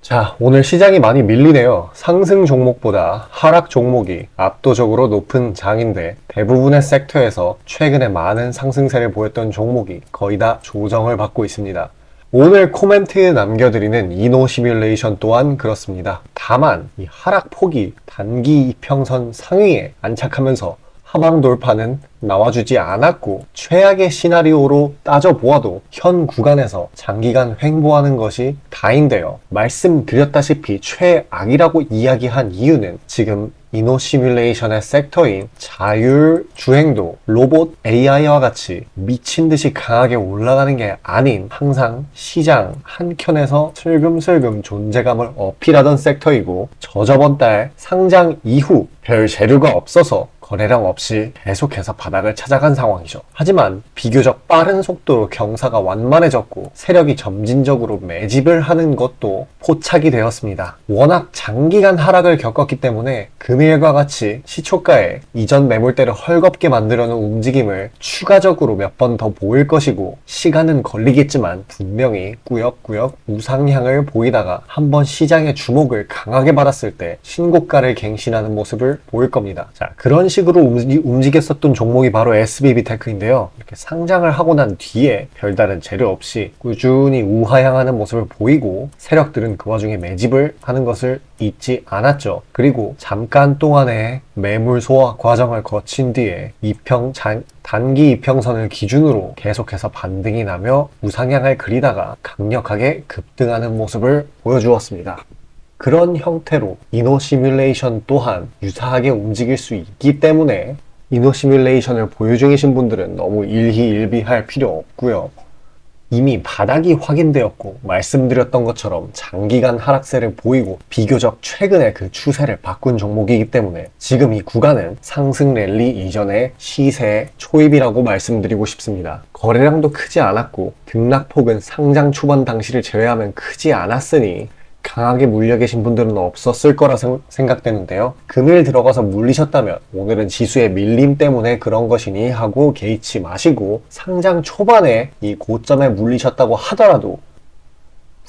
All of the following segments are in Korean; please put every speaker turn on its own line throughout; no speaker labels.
자, 오늘 시장이 많이 밀리네요. 상승 종목보다 하락 종목이 압도적으로 높은 장인데 대부분의 섹터에서 최근에 많은 상승세를 보였던 종목이 거의 다 조정을 받고 있습니다. 오늘 코멘트에 남겨드리는 이노 시뮬레이션 또한 그렇습니다. 다만 이 하락폭이 단기 이평선 상위에 안착하면서 하방 돌파는 나와주지 않았고 최악의 시나리오로 따져보아도 현 구간에서 장기간 횡보하는 것이 다인데요. 말씀드렸다시피 최악이라고 이야기한 이유는 지금 이노 시뮬레이션의 섹터인 자율주행도 로봇 AI와 같이 미친듯이 강하게 올라가는 게 아닌 항상 시장 한켠에서 슬금슬금 존재감을 어필하던 섹터이고 저저번 달 상장 이후 별 재료가 없어서 거래량 없이 계속해서 바닥을 찾아간 상황이죠. 하지만 비교적 빠른 속도로 경사가 완만해졌고 세력이 점진적으로 매집을 하는 것도 포착이 되었습니다. 워낙 장기간 하락을 겪었기 때문에 금일과 같이 시초가에 이전 매물대를 헐겁게 만들어놓은 움직임을 추가적으로 몇 번 더 보일 것이고 시간은 걸리겠지만 분명히 꾸역꾸역 우상향을 보이다가 한번 시장의 주목을 강하게 받았을 때 신고가를 갱신하는 모습을 보일 겁니다. 자, 그런 식으로 움직였었던 종목이 바로 SBB테크인데요. 이렇게 상장을 하고 난 뒤에 별다른 재료 없이 꾸준히 우하향하는 모습을 보이고 세력들은 그 와중에 매집을 하는 것을 잊지 않았죠. 그리고 잠깐 동안의 매물 소화 과정을 거친 뒤에 단기 이평선을 기준으로 계속해서 반등이 나며 우상향을 그리다가 강력하게 급등하는 모습을 보여주었습니다. 그런 형태로 이노 시뮬레이션 또한 유사하게 움직일 수 있기 때문에 이노 시뮬레이션을 보유 중이신 분들은 너무 일희일비할 필요 없고요. 이미 바닥이 확인되었고 말씀드렸던 것처럼 장기간 하락세를 보이고 비교적 최근에 그 추세를 바꾼 종목이기 때문에 지금 이 구간은 상승 랠리 이전의 시세 초입이라고 말씀드리고 싶습니다. 거래량도 크지 않았고 등락폭은 상장 초반 당시를 제외하면 크지 않았으니 강하게 물려 계신 분들은 없었을 거라 생각되는데요. 금일 들어가서 물리셨다면 오늘은 지수의 밀림 때문에 그런 것이니 하고 개의치 마시고 상장 초반에 이 고점에 물리셨다고 하더라도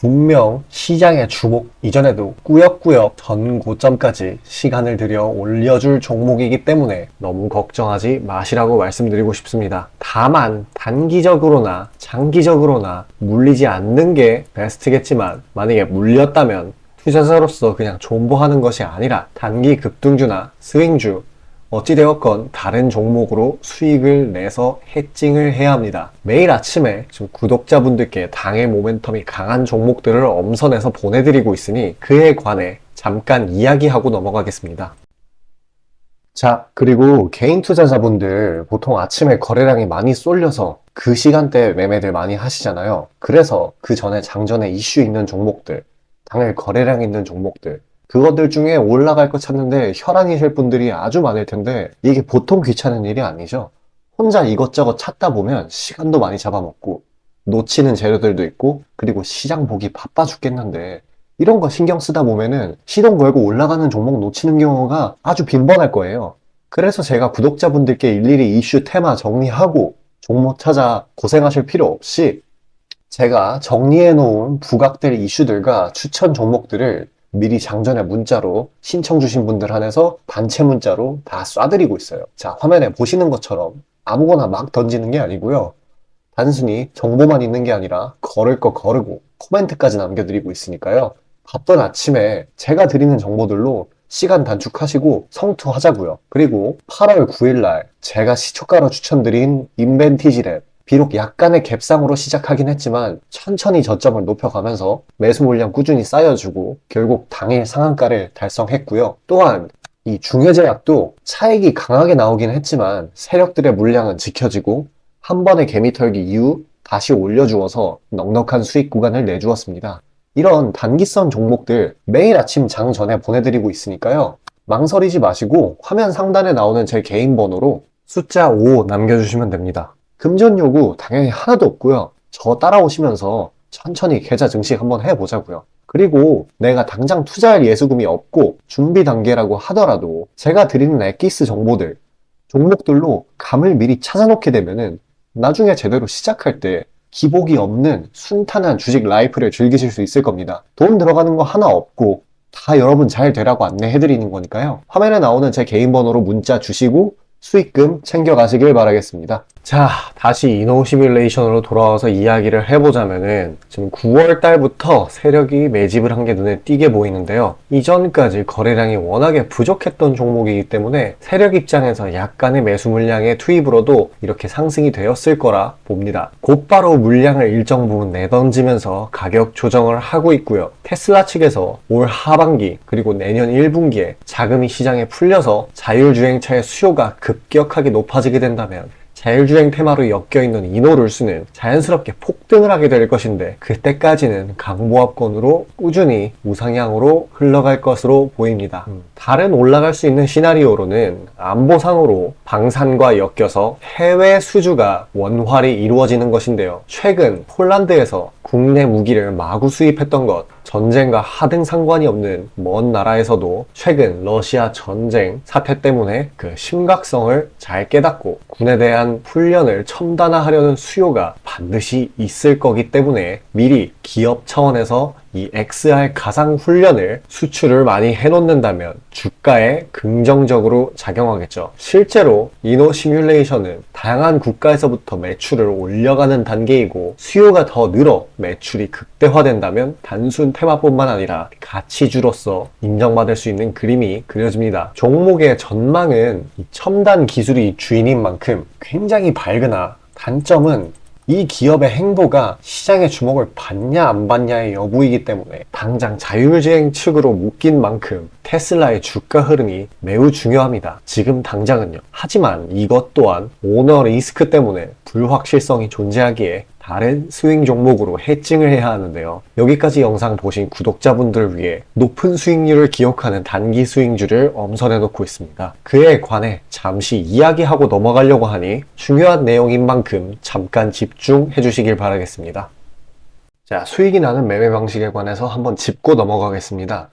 분명 시장의 주목 이전에도 꾸역꾸역 전 고점까지 시간을 들여 올려줄 종목이기 때문에 너무 걱정하지 마시라고 말씀드리고 싶습니다. 다만 단기적으로나 장기적으로나 물리지 않는 게 베스트겠지만 만약에 물렸다면 투자자로서 그냥 존버하는 것이 아니라 단기 급등주나 스윙주 어찌되었건 다른 종목으로 수익을 내서 해칭을 해야 합니다. 매일 아침에 지금 구독자분들께 당일 모멘텀이 강한 종목들을 엄선해서 보내드리고 있으니 그에 관해 잠깐 이야기하고 넘어가겠습니다. 자, 그리고 개인 투자자분들 보통 아침에 거래량이 많이 쏠려서 그 시간대에 매매들 많이 하시잖아요. 그래서 그 전에 장전에 이슈 있는 종목들, 당일 거래량 있는 종목들 그것들 중에 올라갈 거 찾는데 혈안이 셀 분들이 아주 많을 텐데 이게 보통 귀찮은 일이 아니죠. 혼자 이것저것 찾다 보면 시간도 많이 잡아먹고 놓치는 재료들도 있고 그리고 시장 보기 바빠 죽겠는데 이런 거 신경 쓰다 보면은 시동 걸고 올라가는 종목 놓치는 경우가 아주 빈번할 거예요. 그래서 제가 구독자분들께 일일이 이슈 테마 정리하고 종목 찾아 고생하실 필요 없이 제가 정리해 놓은 부각될 이슈들과 추천 종목들을 미리 장전에 문자로 신청 주신 분들 한해서 단체 문자로 다 쏴드리고 있어요. 자, 화면에 보시는 것처럼 아무거나 막 던지는 게 아니고요. 단순히 정보만 있는 게 아니라 걸을 거 거르고 코멘트까지 남겨드리고 있으니까요. 바쁜 아침에 제가 드리는 정보들로 시간 단축하시고 성투하자고요. 그리고 8월 9일날 제가 시초가로 추천드린 인벤티지랩 비록 약간의 갭상으로 시작하긴 했지만 천천히 저점을 높여가면서 매수 물량 꾸준히 쌓여주고 결국 당일 상한가를 달성했고요. 또한 이 중해제약도 차익이 강하게 나오긴 했지만 세력들의 물량은 지켜지고 한 번의 개미 털기 이후 다시 올려주어서 넉넉한 수익 구간을 내주었습니다. 이런 단기성 종목들 매일 아침 장 전에 보내드리고 있으니까요. 망설이지 마시고 화면 상단에 나오는 제 개인 번호로 숫자 5 남겨주시면 됩니다. 금전 요구 당연히 하나도 없고요. 저 따라오시면서 천천히 계좌 증식 한번 해보자고요. 그리고 내가 당장 투자할 예수금이 없고 준비 단계라고 하더라도 제가 드리는 엑기스 정보들, 종목들로 감을 미리 찾아놓게 되면은 나중에 제대로 시작할 때 기복이 없는 순탄한 주식 라이프를 즐기실 수 있을 겁니다. 돈 들어가는 거 하나 없고 다 여러분 잘 되라고 안내해드리는 거니까요. 화면에 나오는 제 개인 번호로 문자 주시고 수익금 챙겨가시길 바라겠습니다. 자, 다시 이노 시뮬레이션으로 돌아와서 이야기를 해보자면은 지금 9월 달부터 세력이 매집을 한 게 눈에 띄게 보이는데요. 이전까지 거래량이 워낙에 부족했던 종목이기 때문에 세력 입장에서 약간의 매수 물량의 투입으로도 이렇게 상승이 되었을 거라 봅니다. 곧바로 물량을 일정 부분 내던지면서 가격 조정을 하고 있고요. 테슬라 측에서 올 하반기 그리고 내년 1분기에 자금이 시장에 풀려서 자율주행차의 수요가 급격하게 높아지게 된다면 자율주행 테마로 엮여있는 이노룰스는 자연스럽게 폭등을 하게 될 것인데 그때까지는 강보합권으로 꾸준히 우상향으로 흘러갈 것으로 보입니다. 다른 올라갈 수 있는 시나리오로는 안보상으로 방산과 엮여서 해외 수주가 원활히 이루어지는 것인데요. 최근 폴란드에서 국내 무기를 마구 수입했던 것, 전쟁과 하등 상관이 없는 먼 나라에서도 최근 러시아 전쟁 사태 때문에 그 심각성을 잘 깨닫고 군에 대한 훈련을 첨단화하려는 수요가 반드시 있을 거기 때문에 미리 기업 차원에서 이 XR 가상 훈련을 수출을 많이 해놓는다면 주가에 긍정적으로 작용하겠죠. 실제로 이노 시뮬레이션은 다양한 국가에서부터 매출을 올려가는 단계이고 수요가 더 늘어 매출이 극대화된다면 단순 테마뿐만 아니라 가치주로서 인정받을 수 있는 그림이 그려집니다. 종목의 전망은 이 첨단 기술이 주인인 만큼 굉장히 밝으나 단점은 이 기업의 행보가 시장의 주목을 받냐 안 받냐의 여부이기 때문에 당장 자율주행 측으로 묶인 만큼 테슬라의 주가 흐름이 매우 중요합니다. 지금 당장은요. 하지만 이것 또한 오너 리스크 때문에 불확실성이 존재하기에 다른 스윙 종목으로 해칭을 해야 하는데요. 여기까지 영상 보신 구독자분들을 위해 높은 수익률을 기록하는 단기 수익주를 엄선해 놓고 있습니다. 그에 관해 잠시 이야기하고 넘어가려고 하니 중요한 내용인 만큼 잠깐 집중해 주시길 바라겠습니다. 자, 수익이 나는 매매 방식에 관해서 한번 짚고 넘어가겠습니다.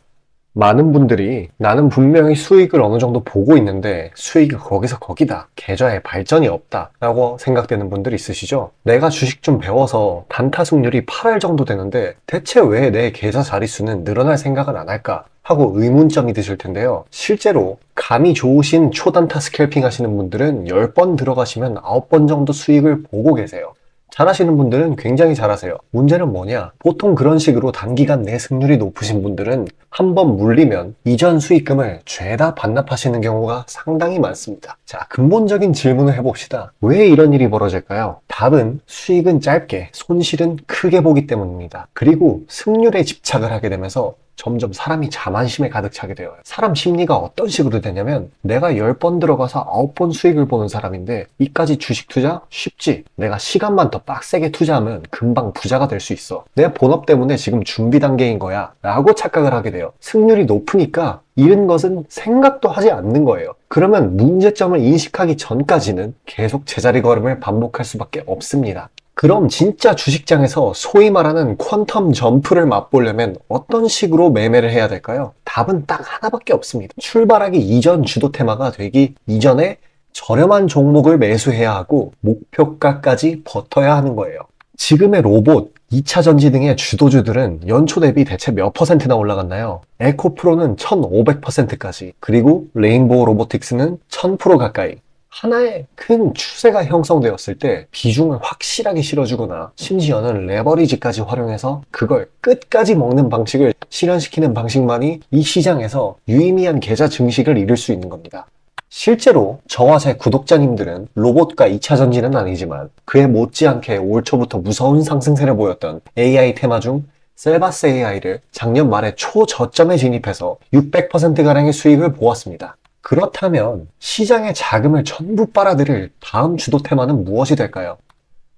많은 분들이 나는 분명히 수익을 어느 정도 보고 있는데 수익이 거기서 거기다. 계좌에 발전이 없다. 라고 생각되는 분들 있으시죠? 내가 주식 좀 배워서 단타 승률이 8할 정도 되는데 대체 왜 내 계좌 자릿수는 늘어날 생각은 안 할까? 하고 의문점이 드실 텐데요. 실제로 감이 좋으신 초단타 스캘핑 하시는 분들은 10번 들어가시면 9번 정도 수익을 보고 계세요. 잘하시는 분들은 굉장히 잘하세요. 문제는 뭐냐? 보통 그런 식으로 단기간 내 승률이 높으신 분들은 한번 물리면 이전 수익금을 죄다 반납하시는 경우가 상당히 많습니다. 자, 근본적인 질문을 해봅시다. 왜 이런 일이 벌어질까요? 답은 수익은 짧게, 손실은 크게 보기 때문입니다. 그리고 승률에 집착을 하게 되면서 점점 사람이 자만심에 가득 차게 돼요. 사람 심리가 어떤 식으로 되냐면 내가 10번 들어가서 9번 수익을 보는 사람인데 이까지 주식 투자? 쉽지. 내가 시간만 더 빡세게 투자하면 금방 부자가 될 수 있어. 내 본업 때문에 지금 준비 단계인 거야 라고 착각을 하게 돼요. 승률이 높으니까 잃은 것은 생각도 하지 않는 거예요. 그러면 문제점을 인식하기 전까지는 계속 제자리 걸음을 반복할 수밖에 없습니다. 그럼 진짜 주식장에서 소위 말하는 퀀텀 점프를 맛보려면 어떤 식으로 매매를 해야 될까요? 답은 딱 하나밖에 없습니다. 출발하기 이전 주도 테마가 되기 이전에 저렴한 종목을 매수해야 하고 목표가까지 버텨야 하는 거예요. 지금의 로봇, 2차 전지 등의 주도주들은 연초 대비 대체 몇 %나 올라갔나요? 에코프로는 1500%까지, 그리고 레인보우 로보틱스는 1000% 가까이. 하나의 큰 추세가 형성되었을 때 비중을 확실하게 실어주거나 심지어는 레버리지까지 활용해서 그걸 끝까지 먹는 방식을 실현시키는 방식만이 이 시장에서 유의미한 계좌 증식을 이룰 수 있는 겁니다. 실제로 저와 제 구독자님들은 로봇과 2차 전지는 아니지만 그에 못지않게 올 초부터 무서운 상승세를 보였던 AI 테마 중 셀바스 AI를 작년 말에 초저점에 진입해서 600%가량의 수익을 보았습니다. 그렇다면 시장의 자금을 전부 빨아들일 다음 주도 테마는 무엇이 될까요?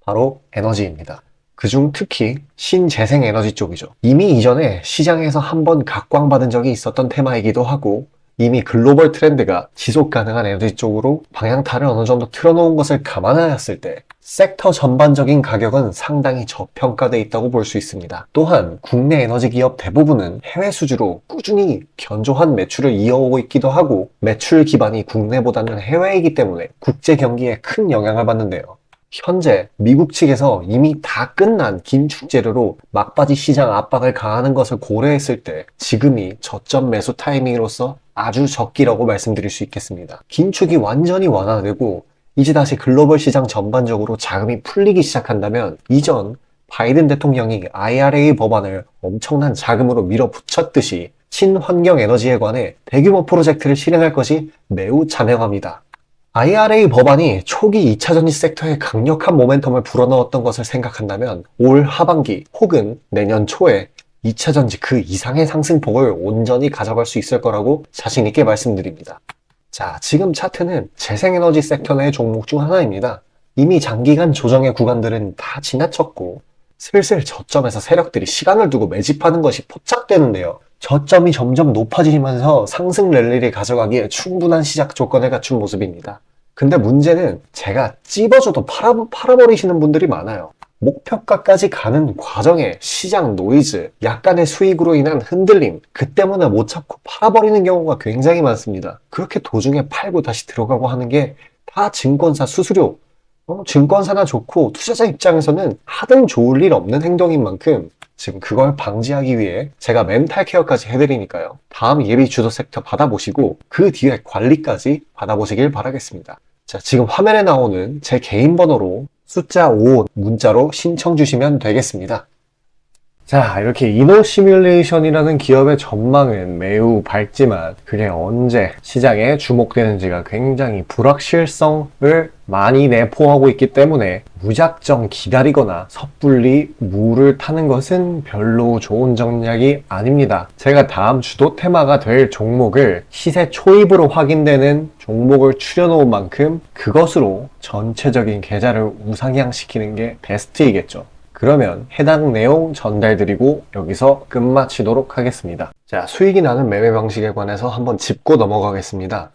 바로 에너지입니다. 그중 특히 신재생 에너지 쪽이죠. 이미 이전에 시장에서 한번 각광받은 적이 있었던 테마이기도 하고 이미 글로벌 트렌드가 지속 가능한 에너지 쪽으로 방향타를 어느 정도 틀어놓은 것을 감안하였을 때 섹터 전반적인 가격은 상당히 저평가되어 있다고 볼 수 있습니다. 또한 국내 에너지 기업 대부분은 해외 수주로 꾸준히 견조한 매출을 이어오고 있기도 하고 매출 기반이 국내보다는 해외이기 때문에 국제 경기에 큰 영향을 받는데요. 현재 미국 측에서 이미 다 끝난 긴축 재료로 막바지 시장 압박을 가하는 것을 고려했을 때 지금이 저점 매수 타이밍으로서 아주 적기라고 말씀드릴 수 있겠습니다. 긴축이 완전히 완화되고 이제 다시 글로벌 시장 전반적으로 자금이 풀리기 시작한다면 이전 바이든 대통령이 IRA 법안을 엄청난 자금으로 밀어붙였듯이 친환경 에너지에 관해 대규모 프로젝트를 실행할 것이 매우 자명합니다. IRA 법안이 초기 2차전지 섹터에 강력한 모멘텀을 불어넣었던 것을 생각한다면 올 하반기 혹은 내년 초에 2차전지 그 이상의 상승폭을 온전히 가져갈 수 있을 거라고 자신있게 말씀드립니다. 자, 지금 차트는 재생에너지 섹터 내 종목 중 하나입니다. 이미 장기간 조정의 구간들은 다 지나쳤고 슬슬 저점에서 세력들이 시간을 두고 매집하는 것이 포착되는데요. 저점이 점점 높아지면서 상승 랠리를 가져가기에 충분한 시작 조건을 갖춘 모습입니다. 근데 문제는 제가 찝어줘도 팔아버리시는 분들이 많아요. 목표가까지 가는 과정에 시장 노이즈, 약간의 수익으로 인한 흔들림, 그 때문에 못 참고 팔아버리는 경우가 굉장히 많습니다. 그렇게 도중에 팔고 다시 들어가고 하는 게 다 증권사 수수료, 증권사나 좋고 투자자 입장에서는 하등 좋을 일 없는 행동인 만큼 지금 그걸 방지하기 위해 제가 멘탈 케어까지 해드리니까요. 다음 예비 주도 섹터 받아보시고 그 뒤에 관리까지 받아보시길 바라겠습니다. 자, 지금 화면에 나오는 제 개인 번호로 숫자 5 문자로 신청 주시면 되겠습니다. 자, 이렇게 이노시뮬레이션이라는 기업의 전망은 매우 밝지만 그게 언제 시장에 주목되는지가 굉장히 불확실성을 많이 내포하고 있기 때문에 무작정 기다리거나 섣불리 물을 타는 것은 별로 좋은 전략이 아닙니다. 제가 다음 주도 테마가 될 종목을 시세 초입으로 확인되는 종목을 추려놓은 만큼 그것으로 전체적인 계좌를 우상향시키는 게 베스트이겠죠. 그러면 해당 내용 전달드리고 여기서 끝마치도록 하겠습니다. 자, 수익이 나는 매매 방식에 관해서 한번 짚고 넘어가겠습니다.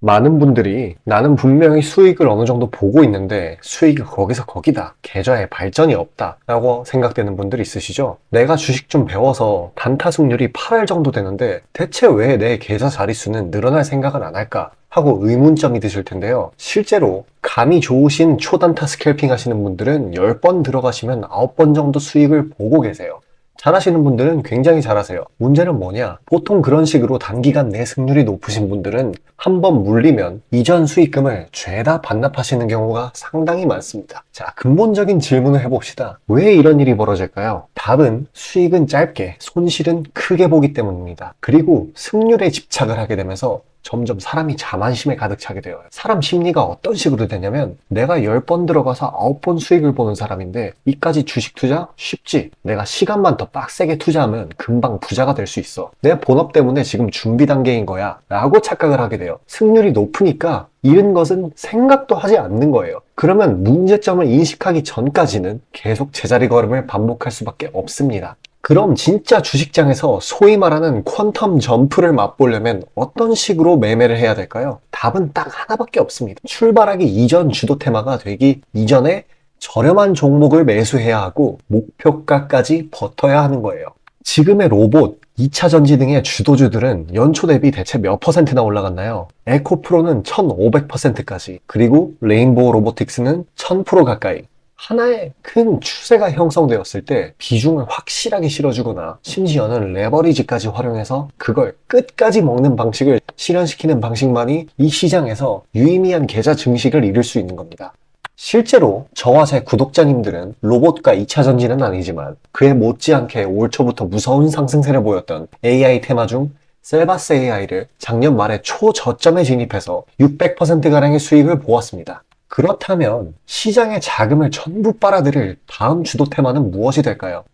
많은 분들이 나는 분명히 수익을 어느 정도 보고 있는데 수익이 거기서 거기다, 계좌에 발전이 없다 라고 생각되는 분들 있으시죠? 내가 주식 좀 배워서 단타 승률이 8할 정도 되는데 대체 왜 내 계좌 자릿수는 늘어날 생각을 안 할까? 하고 의문점이 드실 텐데요. 실제로 감이 좋으신 초단타 스캘핑 하시는 분들은 10번 들어가시면 9번 정도 수익을 보고 계세요. 잘하시는 분들은 굉장히 잘하세요. 문제는 뭐냐? 보통 그런 식으로 단기간 내 승률이 높으신 분들은 한번 물리면 이전 수익금을 죄다 반납하시는 경우가 상당히 많습니다. 자, 근본적인 질문을 해봅시다. 왜 이런 일이 벌어질까요? 답은 수익은 짧게, 손실은 크게 보기 때문입니다. 그리고 승률에 집착을 하게 되면서 점점 사람이 자만심에 가득 차게 돼요. 사람 심리가 어떤 식으로 되냐면 내가 10번 들어가서 9번 수익을 보는 사람인데 이까지 주식 투자? 쉽지. 내가 시간만 더 빡세게 투자하면 금방 부자가 될 수 있어. 내 본업 때문에 지금 준비 단계인 거야 라고 착각을 하게 돼요. 승률이 높으니까 잃은 것은 생각도 하지 않는 거예요. 그러면 문제점을 인식하기 전까지는 계속 제자리 걸음을 반복할 수밖에 없습니다. 그럼 진짜 주식장에서 소위 말하는 퀀텀 점프를 맛보려면 어떤 식으로 매매를 해야 될까요? 답은 딱 하나밖에 없습니다. 출발하기 이전 주도 테마가 되기 이전에 저렴한 종목을 매수해야 하고 목표가까지 버텨야 하는 거예요. 지금의 로봇, 2차전지 등의 주도주들은 연초 대비 대체 몇 퍼센트나 올라갔나요? 에코프로는 1500%까지, 그리고 레인보우 로보틱스는 1000% 가까이. 하나의 큰 추세가 형성되었을 때 비중을 확실하게 실어주거나 심지어는 레버리지까지 활용해서 그걸 끝까지 먹는 방식을 실현시키는 방식만이 이 시장에서 유의미한 계좌 증식을 이룰 수 있는 겁니다. 실제로 저와 제 구독자님들은 로봇과 2차전지는 아니지만 그에 못지않게 올 초부터 무서운 상승세를 보였던 AI 테마 중 셀바스 AI를 작년 말에 초저점에 진입해서 600%가량의 수익을 보았습니다. 그렇다면 시장의 자금을 전부 빨아들일 다음 주도 테마는 무엇이 될까요?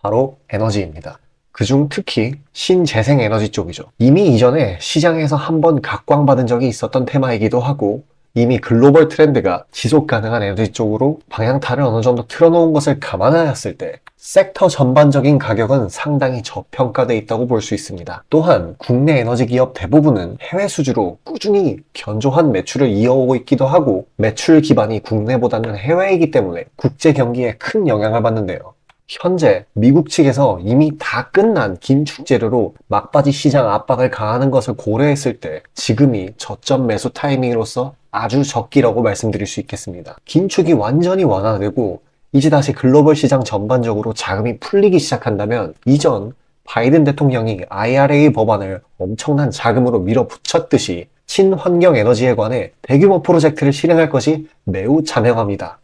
바로 에너지입니다. 그중 특히 신재생 에너지 쪽이죠. 이미 이전에 시장에서 한번 각광받은 적이 있었던 테마이기도 하고 이미 글로벌 트렌드가 지속 가능한 에너지 쪽으로 방향타를 어느 정도 틀어놓은 것을 감안하였을 때 섹터 전반적인 가격은 상당히 저평가되어 있다고 볼 수 있습니다. 또한 국내 에너지 기업 대부분은 해외 수주로 꾸준히 견조한 매출을 이어오고 있기도 하고 매출 기반이 국내보다는 해외이기 때문에 국제 경기에 큰 영향을 받는데요. 현재 미국 측에서 이미 다 끝난 긴축 재료로 막바지 시장 압박을 가하는 것을 고려했을 때 지금이 저점 매수 타이밍으로서 아주 적기라고 말씀드릴 수 있겠습니다. 긴축이 완전히 완화되고 이제 다시 글로벌 시장 전반적으로 자금이 풀리기 시작한다면 이전 바이든 대통령이 IRA 법안을 엄청난 자금으로 밀어붙였듯이 친환경 에너지에 관해 대규모 프로젝트를 실행할 것이 매우 자명합니다.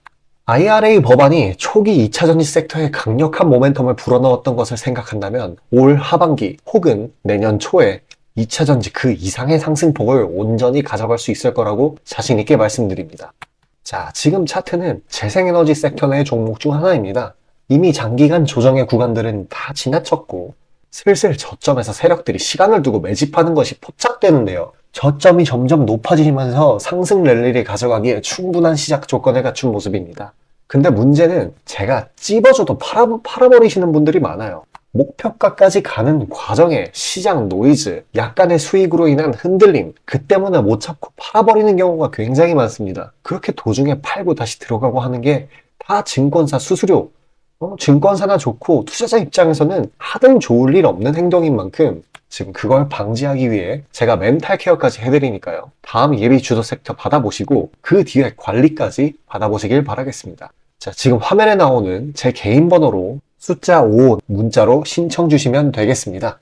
IRA 법안이 초기 2차 전지 섹터에 강력한 모멘텀을 불어넣었던 것을 생각한다면 올 하반기 혹은 내년 초에 2차 전지 그 이상의 상승폭을 온전히 가져갈 수 있을 거라고 자신 있게 말씀드립니다. 자, 지금 차트는 재생에너지 섹터 내 종목 중 하나입니다. 이미 장기간 조정의 구간들은 다 지나쳤고 슬슬 저점에서 세력들이 시간을 두고 매집하는 것이 포착되는데요. 저점이 점점 높아지면서 상승 랠리를 가져가기에 충분한 시작 조건을 갖춘 모습입니다. 근데 문제는 제가 찝어줘도 팔아버리시는 분들이 많아요. 목표가까지 가는 과정에 시장 노이즈, 약간의 수익으로 인한 흔들림, 그 때문에 못 참고 팔아버리는 경우가 굉장히 많습니다. 그렇게 도중에 팔고 다시 들어가고 하는 게 다 증권사 수수료, 증권사나 좋고 투자자 입장에서는 하등 좋을 일 없는 행동인 만큼 지금 그걸 방지하기 위해 제가 멘탈 케어까지 해드리니까요. 다음 예비 주도 섹터 받아보시고 그 뒤에 관리까지 받아보시길 바라겠습니다. 자, 지금 화면에 나오는 제 개인 번호로 숫자 5 문자로 신청 주시면 되겠습니다.